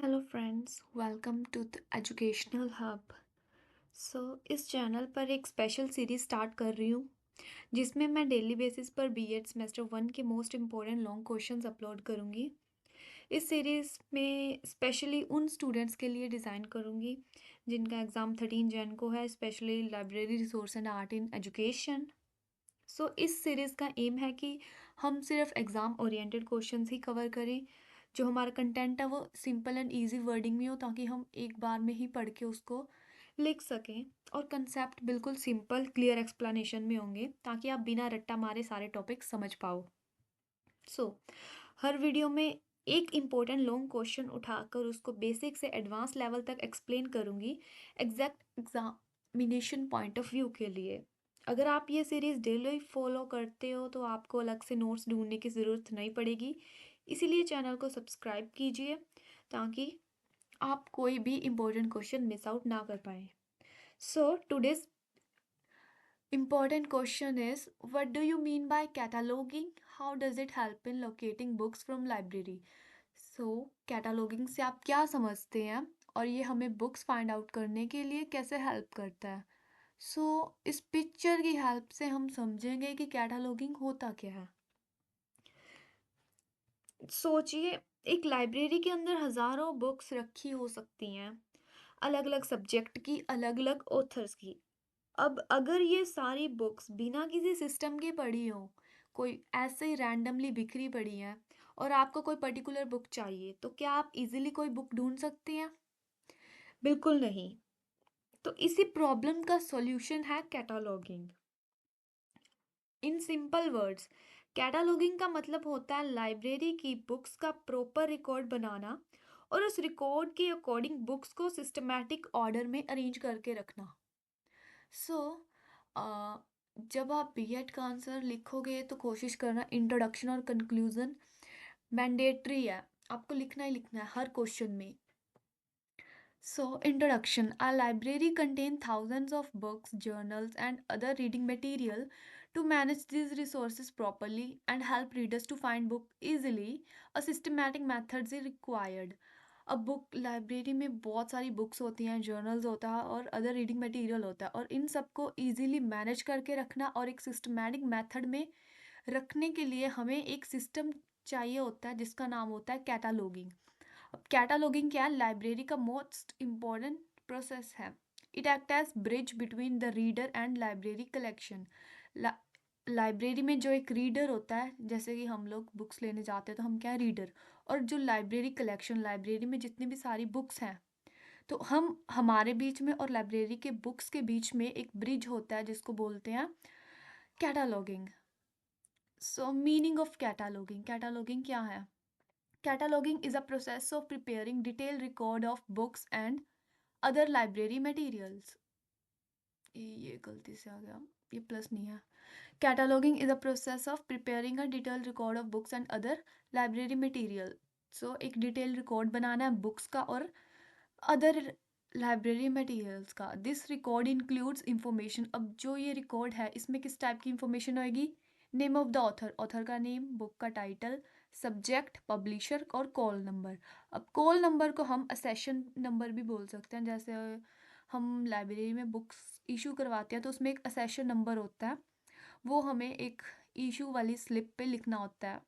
Hello friends, welcome to the educational hub. इस channel पर एक स्पेशल सीरीज स्टार्ट कर रही हूँ जिसमें मैं डेली बेसिस पर बीएड सेमेस्टर 1 के most important long questions upload करूँगी। इस सीरीज़ में स्पेशली उन स्टूडेंट्स के लिए डिज़ाइन करूँगी जिनका एग्ज़ाम 13 जन को है, specially library resource and art in education. इस सीरीज़ का एम है कि हम सिर्फ एग्ज़ाम ओरिएंटेड क्वेश्चंस ही कवर करें। जो हमारा कंटेंट है वो सिंपल एंड इजी वर्डिंग में हो ताकि हम एक बार में ही पढ़ के उसको लिख सकें। और कंसेप्ट बिल्कुल सिंपल क्लियर एक्सप्लेनेशन में होंगे ताकि आप बिना रट्टा मारे सारे टॉपिक समझ पाओ। सो हर वीडियो में एक इम्पोर्टेंट लॉन्ग क्वेश्चन उठाकर उसको बेसिक से एडवांस लेवल तक एक्सप्लेन करूँगी exact examination point of view के लिए। अगर आप ये सीरीज़ डेली फॉलो करते हो तो आपको अलग से नोट्स ढूंढने की ज़रूरत नहीं पड़ेगी। इसीलिए चैनल को सब्सक्राइब कीजिए ताकि आप कोई भी इम्पोर्टेंट क्वेश्चन मिस आउट ना कर पाए। Today's important question is, what do you mean by cataloging? How does it help in locating books from library? Cataloging से आप क्या समझते हैं और ये हमें बुक्स फाइंड आउट करने के लिए कैसे हेल्प करता है? इस पिक्चर की हेल्प से हम समझेंगे कि कैटलॉगिंग होता क्या है। सोचिए, एक लाइब्रेरी के अंदर हजारों बुक्स रखी हो सकती हैं, अलग अलग सब्जेक्ट की, अलग अलग ऑथर्स की। अब अगर ये सारी बुक्स बिना किसी सिस्टम के पड़ी हो, कोई ऐसे ही रैंडमली बिखरी पड़ी है और आपको कोई पर्टिकुलर बुक चाहिए, तो क्या आप इजीली कोई बुक ढूंढ सकते हैं? बिल्कुल नहीं। तो इसी प्रॉब्लम का सॉल्यूशन है cataloguing. In simple words, cataloguing का मतलब होता है लाइब्रेरी की बुक्स का प्रॉपर रिकॉर्ड बनाना और उस रिकॉर्ड के अकॉर्डिंग बुक्स को सिस्टमैटिक ऑर्डर में अरेंज करके रखना। सो जब आप बीएड का आंसर लिखोगे तो कोशिश करना इंट्रोडक्शन और कंक्लूजन मैंडेटरी है, आपको लिखना ही लिखना है हर क्वेश्चन में। Introduction. Our library contains thousands of books, journals, and other reading material. To manage these resources properly and help readers to find book easily, a systematic methods is required. अब book library में बहुत सारी books होती हैं, journals होता है और other reading material होता है, और इन सबको इजीली मैनेज करके रखना और एक सिस्टमैटिक मेथड में रखने के लिए हमें एक सिस्टम चाहिए होता है जिसका नाम होता है कैटालॉगिंग। अब कैटालॉगिंग क्या है? लाइब्रेरी का मोस्ट इम्पॉर्टेंट प्रोसेस है। It act as bridge between the reader and library collection. Library में जो एक रीडर होता है, जैसे कि हम लोग बुक्स लेने जाते हैं तो हम क्या है, रीडर। और जो लाइब्रेरी कलेक्शन, लाइब्रेरी में जितनी भी सारी बुक्स हैं, तो हम हमारे बीच में और लाइब्रेरी के बुक्स के बीच में एक ब्रिज होता है जिसको बोलते हैं कैटालॉगिंग। मीनिंग ऑफ कैटालॉगिंग, कैटालॉगिंग क्या है? Cataloging is a process of preparing detailed record of books and other library materials. ये गलती से आ गया, ये प्लस नहीं है। Cataloging is a process of preparing a detailed record of books and other library material. एक डिटेल रिकॉर्ड बनाना है books का और अदर लाइब्रेरी मटेरियल्स का। This record includes information. अब जो ये रिकॉर्ड है इसमें किस टाइप की इंफॉर्मेशन होएगी? Name of the author, author का नेम, बुक का टाइटल, सब्जेक्ट, पब्लिशर और कॉल नंबर। अब कॉल नंबर को हम असेशन नंबर भी बोल सकते हैं। जैसे हम लाइब्रेरी में बुक्स इशू करवाते हैं तो उसमें एक असेशन नंबर होता है, वो हमें एक इशू वाली स्लिप पे लिखना होता है।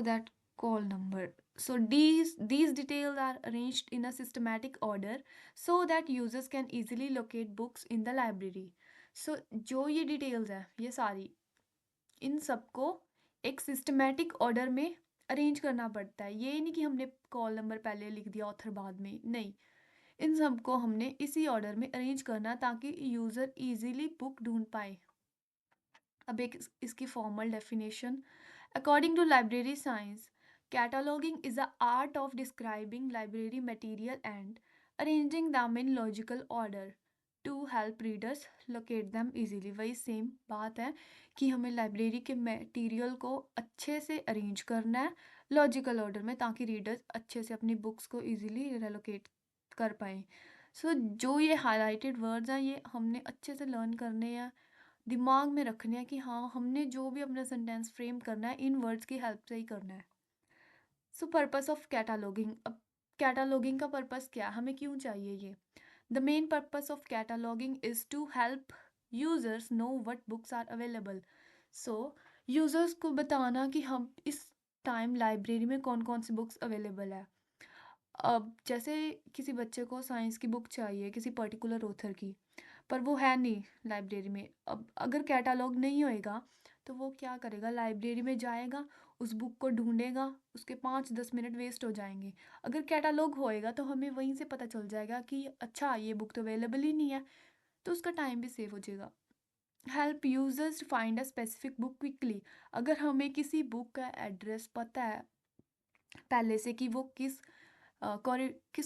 That call number. These details are arranged in a systematic order so that users can easily locate books in the library. जो ये डिटेल्स है ये सारी, इन सबको एक सिस्टमैटिक ऑर्डर में अरेंज करना पड़ता है। ये नहीं कि हमने कॉल नंबर पहले लिख दिया ऑथर बाद में, नहीं। इन सबको हमने इसी ऑर्डर में अरेंज करना ताकि यूज़र इजीली बुक ढूंढ पाए। अब एक इसकी formal definition, according to library science, cataloguing is the art of describing library material and arranging them in logical order to help readers locate them easily. वही same बात है कि हमें लाइब्रेरी के मटेरियल को अच्छे से अरेंज करना है लॉजिकल ऑर्डर में ताकि रीडर्स अच्छे से अपनी बुक्स को इजीली रेलोकेट कर पाएँ। जो ये हाईलाइटेड वर्ड्स हैं ये हमने अच्छे से लर्न करने हैं, दिमाग में रखने हैं कि हाँ, हमने जो भी अपना सेंटेंस फ्रेम करना है इन वर्ड्स की हेल्प से ही करना है। पर्पस ऑफ कैटालॉगिंग, अब कैटालॉगिंग का पर्पस क्या है, हमें क्यों चाहिए ये? The main purpose of cataloguing is to help users know what books are available. So users को बताना कि हम इस टाइम लाइब्रेरी में कौन कौन सी बुक्स अवेलेबल है। अब जैसे किसी बच्चे को साइंस की बुक चाहिए किसी पर्टिकुलर ऑथर की, पर वो है नहीं लाइब्रेरी में। अब अगर कैटालॉग नहीं होएगा तो वो क्या करेगा, लाइब्रेरी में जाएगा, उस बुक को ढूंढेगा, उसके 5-10 मिनट वेस्ट हो जाएंगे। अगर कैटालॉग होएगा तो हमें वहीं से पता चल जाएगा कि अच्छा ये बुक तो अवेलेबल ही नहीं है, तो उसका टाइम भी सेव हो जाएगा। Help users find a specific book quickly. अगर हमें किसी बुक का एड्रेस पता है पहले से कि वो किस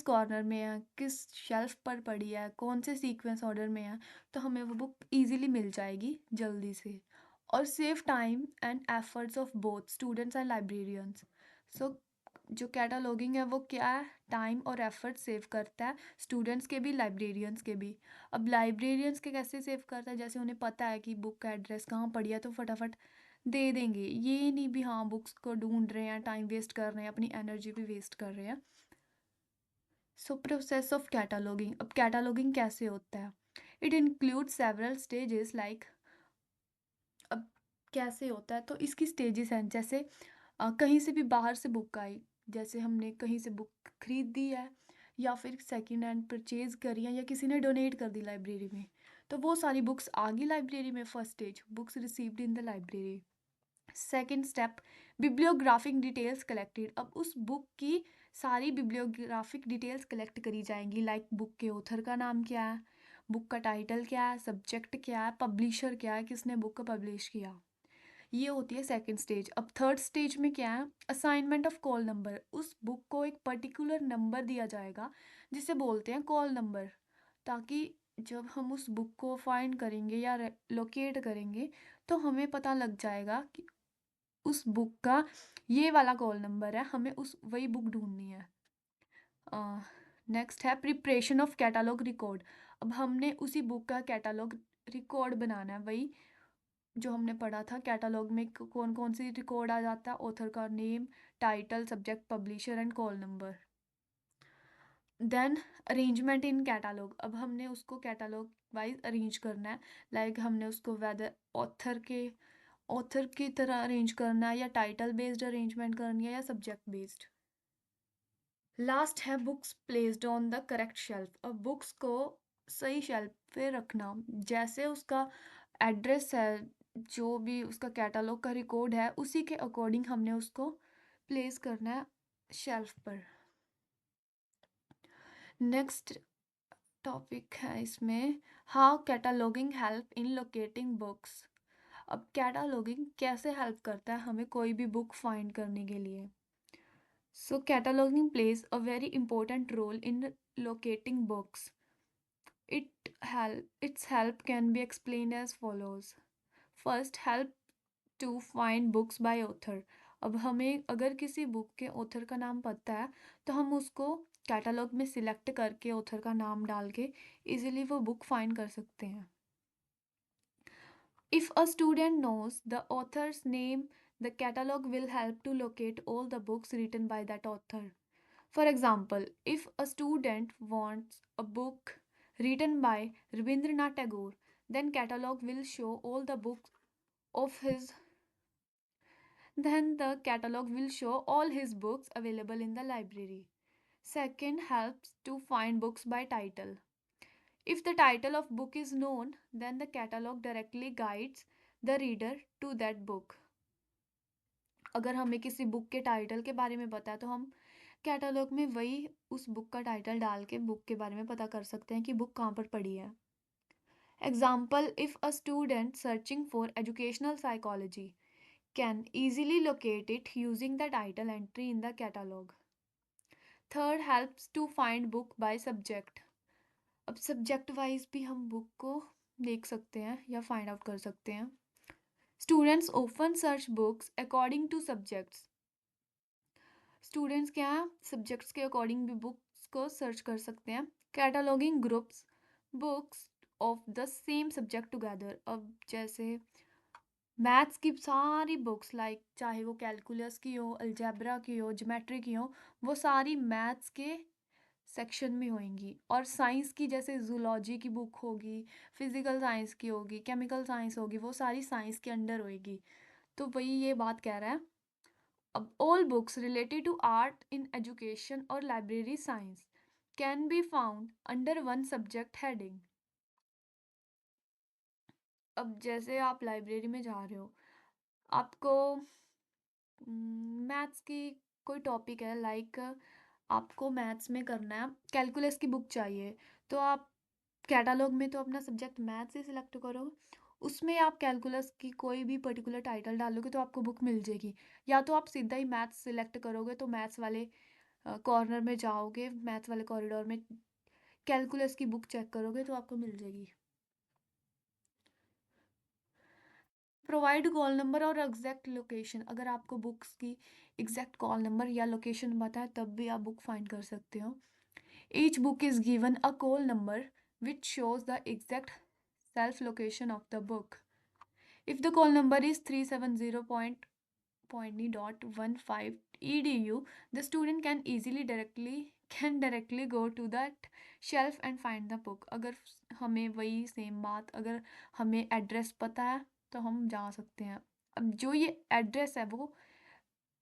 कॉर्नर में है, किस शेल्फ पर पड़ी है, कौन से सीक्वेंस ऑर्डर में है, तो हमें वो बुक इजीली मिल जाएगी जल्दी से। और save time and efforts of both students and librarians. So जो कैटालॉगिंग है वो क्या है, टाइम और एफर्ट सेव करता है, स्टूडेंट्स के भी लाइब्रेरियंस के भी। अब लाइब्रेरियंस के कैसे सेव करता है, जैसे उन्हें पता है कि बुक का एड्रेस कहाँ पड़ी है तो फटाफट दे देंगे। ये नहीं भी हाँ बुक्स को ढूंढ रहे हैं, टाइम वेस्ट कर रहे हैं, अपनी एनर्जी भी वेस्ट कर रहे हैं। सो प्रोसेस ऑफ कैटालॉगिंग, अब कैटालॉगिंग कैसे होता है? It include several stages like, अब कैसे होता है तो इसकी स्टेजेस हैं, जैसे कहीं से भी बाहर से बुक आई, जैसे हमने कहीं से बुक खरीद दी है या फिर सेकंड हैंड परचेज करी है या किसी ने डोनेट कर दी लाइब्रेरी में, तो वो सारी बुक्स आ गई लाइब्रेरी में। First stage, books received in the library. Second step, bibliographic details collected. अब उस बुक की सारी बिब्लियोग्राफिक डिटेल्स कलेक्ट करी जाएंगी, लाइक बुक के ऑथर का नाम क्या है, बुक का टाइटल क्या है, सब्जेक्ट क्या है, पब्लिशर क्या है, किसने बुक को पब्लिश किया। ये होती है सेकंड स्टेज। अब थर्ड स्टेज में क्या है, असाइनमेंट ऑफ कॉल नंबर। उस बुक को एक पर्टिकुलर नंबर दिया जाएगा जिसे बोलते हैं कॉल नंबर, ताकि जब हम उस बुक को फाइंड करेंगे या लोकेट करेंगे तो हमें पता लग जाएगा कि उस बुक का ये वाला कॉल नंबर है, हमें उस वही बुक ढूंढनी है। नेक्स्ट है प्रिपरेशन ऑफ कैटालॉग रिकॉर्ड। अब हमने उसी बुक का कैटालॉग रिकॉर्ड बनाना है, वही जो हमने पढ़ा था कैटालॉग में कौन कौन सी रिकॉर्ड आ जाता है, ऑथर का name, title, subject, publisher and call number. Then arrangement in catalogue, अब हमने उसको कैटालॉग वाइज अरेंज करना है, लाइक हमने उसको वेदर ऑथर की तरह अरेंज करना है या टाइटल बेस्ड अरेंजमेंट करनी है या सब्जेक्ट बेस्ड। लास्ट है books placed on the correct shelf. अब बुक्स को सही शेल्फ पे रखना, जैसे उसका एड्रेस है, जो भी उसका कैटलॉग का रिकॉर्ड है उसी के अकॉर्डिंग हमने उसको प्लेस करना है शेल्फ पर। नेक्स्ट टॉपिक है इसमें, how cataloguing help in locating books. अब कैटलॉगिंग कैसे हेल्प करता है हमें कोई भी बुक फाइंड करने के लिए। So cataloguing plays a very important role in locating books. Its help can be explained as follows. First, help to find books by author. अब हमें अगर किसी बुक के ऑथर का नाम पता है तो हम उसको कैटलॉग में सिलेक्ट करके ऑथर का नाम डाल के इजीली वो बुक फाइंड कर सकते हैं। If a student knows the author's name, the catalog will help to locate all the books written by that author. For example, if a student wants a book written by Rabindranath Tagore, then catalog will show all the books of his then the catalog will show all his books available in the library. Second, helps to find books by title. If the title of book is known, then the catalog directly guides the reader to that book. अगर हमें किसी book के title के बारे में पता है तो हम कैटलॉग में वही उस बुक का टाइटल डाल के बुक के बारे में पता कर सकते हैं कि बुक कहाँ पर पड़ी है। Example, if a student searching for educational psychology can easily locate it using the title entry in the catalog. Third, helps to find book by subject. अब सब्जेक्ट वाइज भी हम बुक को देख सकते हैं या फाइंड आउट कर सकते हैं। Students often search books according two subjects. Students क्या सब्जेक्ट्स के अकॉर्डिंग भी बुक्स को सर्च कर सकते हैं। Cataloguing groups books of the same subject together. अब जैसे मैथ्स की सारी बुक्स, चाहे वो कैलकुलस की हो, अलजेब्रा की हो, ज्योमेट्री की हो, वो सारी मैथ्स के सेक्शन में होंगी। और साइंस की जैसे जूलॉजी की बुक होगी, फिजिकल साइंस की होगी, केमिकल साइंस होगी, वो सारी साइंस के अंडर होएगी। तो वही ये बात कह रहा है। अब all books related to art in education और library science can be found under one subject heading. अब जैसे आप लाइब्रेरी में जा रहे हो, आपको मैथ्स की कोई टॉपिक है, लाइक आपको मैथ्स में करना है, कैलकुलस की बुक चाहिए, तो आप कैटालॉग में तो अपना सब्जेक्ट मैथ्स ही सिलेक्ट करो, उसमें आप कैलकुलस की कोई भी पर्टिकुलर टाइटल डालोगे तो आपको बुक मिल जाएगी। या तो आप सीधा ही मैथ्स सिलेक्ट करोगे तो मैथ्स वाले कॉर्नर में जाओगे, मैथ्स वाले कॉरिडोर में कैलकुलस की बुक चेक करोगे तो आपको मिल जाएगी। प्रोवाइड कॉल नंबर और एग्जैक्ट लोकेशन, अगर आपको बुक्स की एग्जैक्ट कॉल नंबर या लोकेशन पता है तब भी आप बुक फाइंड कर सकते हो। Each book is given a call number which shows the exact self location of the book. If the call number is 370.15 edu, the student can directly go to that shelf and find the book। अगर हमें वही same बात, अगर हमें address पता है तो हम जा सकते हैं। अब जो ये एड्रेस है वो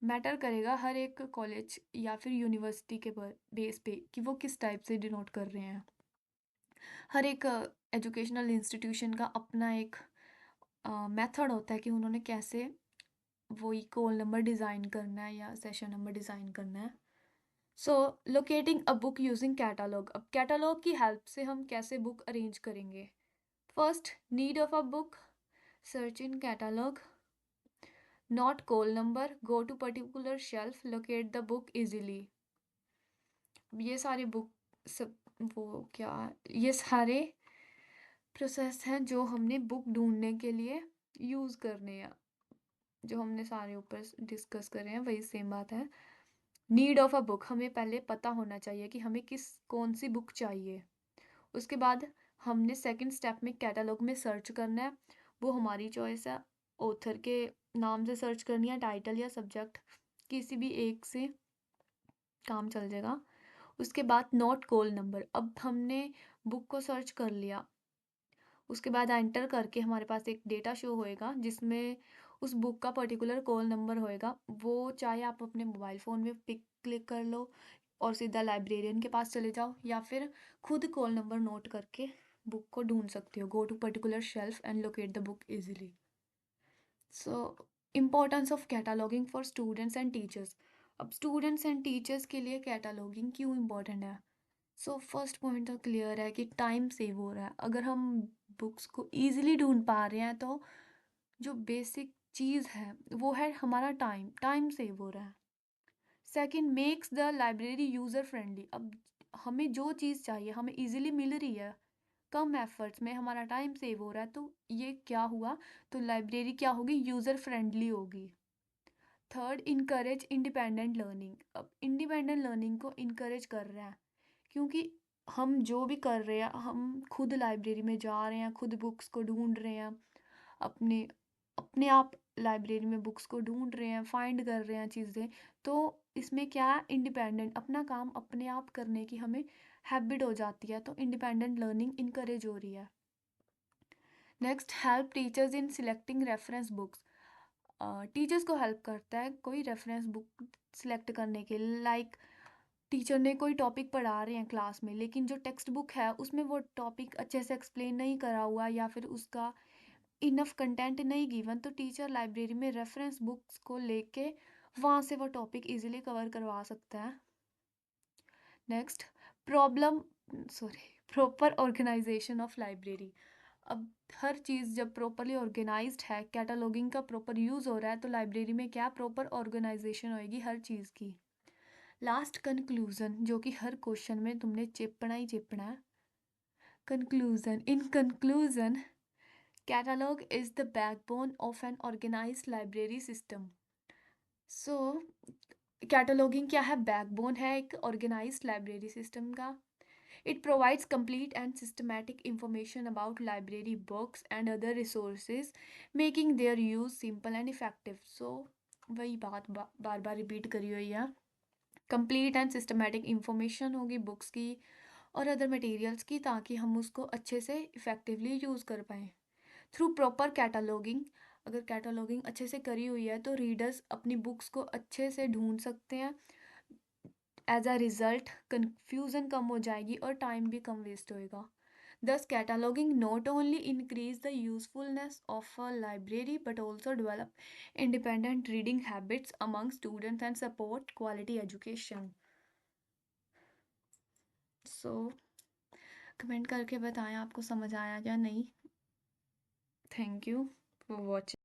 मैटर करेगा हर एक कॉलेज या फिर यूनिवर्सिटी के बेस पे कि वो किस टाइप से डिनोट कर रहे हैं। हर एक एजुकेशनल इंस्टीट्यूशन का अपना एक मेथड होता है कि उन्होंने कैसे वही कॉल नंबर डिज़ाइन करना है या सेशन नंबर डिज़ाइन करना है। So locating a book using catalogue, अब कैटालॉग की हेल्प से हम कैसे बुक अरेंज करेंगे। First, need of a book, search in catalogue, not call number, go to particular shelf, locate the book easily. ये सारे बुक सब वो क्या ये सारे प्रोसेस हैं जो हमने बुक ढूंढने के लिए यूज़ करने हैं, जो हमने सारे ऊपर डिस्कस कर रहे हैं वही सेम बात है। नीड ऑफ अ बुक, हमें पहले पता होना चाहिए कि हमें कौन सी बुक चाहिए। उसके बाद हमने सेकंड स्टेप में कैटलॉग में सर्च करना है, वो हमारी चॉइस है, ऑथर के नाम से सर्च करनी है, टाइटल या सब्जेक्ट, किसी भी एक से काम चल जाएगा। उसके बाद नोट कॉल नंबर, अब हमने बुक को सर्च कर लिया, उसके बाद एंटर करके हमारे पास एक डेटा शो होएगा जिसमें उस बुक का पर्टिकुलर कॉल नंबर होएगा। वो चाहे आप अपने मोबाइल फ़ोन में पिक क्लिक कर लो और सीधा लाइब्रेरियन के पास चले जाओ, या फिर खुद कॉल नंबर नोट करके बुक को ढूंढ सकते हो। Go to particular shelf and locate the book easily. So importance of cataloguing for students and teachers, अब स्टूडेंट्स एंड टीचर्स के लिए कैटालॉगिंग क्यों इम्पोर्टेंट है। सो फर्स्ट पॉइंट तो क्लियर है कि टाइम सेव हो रहा है, अगर हम बुक्स को ईजिली ढूंढ पा रहे हैं तो जो बेसिक चीज़ है वो है हमारा टाइम, टाइम सेव हो रहा है। Second, makes the library user friendly, अब हमें जो चीज़ चाहिए हमें इजीली मिल रही है, कम एफर्ट्स में हमारा टाइम सेव हो रहा है, तो ये क्या हुआ, तो लाइब्रेरी क्या होगी, यूज़र फ्रेंडली होगी। थर्ड, इनकरेज इंडिपेंडेंट लर्निंग, अब इंडिपेंडेंट लर्निंग को इनकरेज कर रहा है, क्योंकि हम जो भी कर रहे हैं हम खुद लाइब्रेरी में जा रहे हैं, खुद बुक्स को ढूंढ रहे हैं, अपने अपने आप लाइब्रेरी में बुक्स को ढूंढ रहे हैं, फाइंड कर रहे हैं चीज़ें। तो इसमें क्या है, इंडिपेंडेंट अपना काम अपने आप करने की हमें हैबिट हो जाती है, तो इंडिपेंडेंट लर्निंग इनकरेज हो रही है। Next, help teachers in selecting reference books, teachers को हेल्प करता है कोई रेफरेंस बुक सिलेक्ट करने के लिए। लाइक टीचर ने कोई टॉपिक पढ़ा रहे हैं क्लास में, लेकिन जो टेक्स्ट बुक है उसमें वो टॉपिक अच्छे से एक्सप्लेन नहीं करा हुआ या फिर उसका इनफ कंटेंट नहीं गिवन, तो टीचर लाइब्रेरी में रेफरेंस बुक्स को लेके वहाँ से वो टॉपिक इजीली कवर करवा सकता है। Next, problem sorry proper organisation of library, अब हर चीज़ जब प्रॉपरली ऑर्गेनाइज्ड है, कैटलॉगिंग का प्रॉपर यूज़ हो रहा है, तो लाइब्रेरी में क्या प्रॉपर ऑर्गेनाइजेशन होएगी हर चीज़ की। लास्ट, कंक्लूजन, जो कि हर क्वेश्चन में तुमने चिपना ही चिपना है। Conclusion, in conclusion, catalog is the backbone of an organized library system। So cataloguing क्या है, बैकबोन है एक ऑर्गेनाइज्ड लाइब्रेरी सिस्टम का। It provides complete and systematic information about library books and other resources, making their use simple and effective. So वही बात बार बार repeat करी हुई है कंप्लीट एंड सिस्टमैटिक इंफॉर्मेशन होगी बुक्स की और अदर मटेरियल्स की, ताकि हम उसको अच्छे से इफ़ेक्टिवली यूज़ कर पाएँ। थ्रू प्रॉपर कैटलॉगिंग, अगर कैटलॉगिंग अच्छे से करी हुई है तो रीडर्स अपनी बुक्स को अच्छे से ढूँढ सकते हैं। एज अ रिजल्ट कन्फ्यूज़न कम हो जाएगी और टाइम भी कम वेस्ट होएगा। Thus, cataloging not only increase the usefulness of a library but also develop independent reading habits among students and support quality education. So, comment करके बताएं आपको समझ आया या नहीं। Thank you for watching.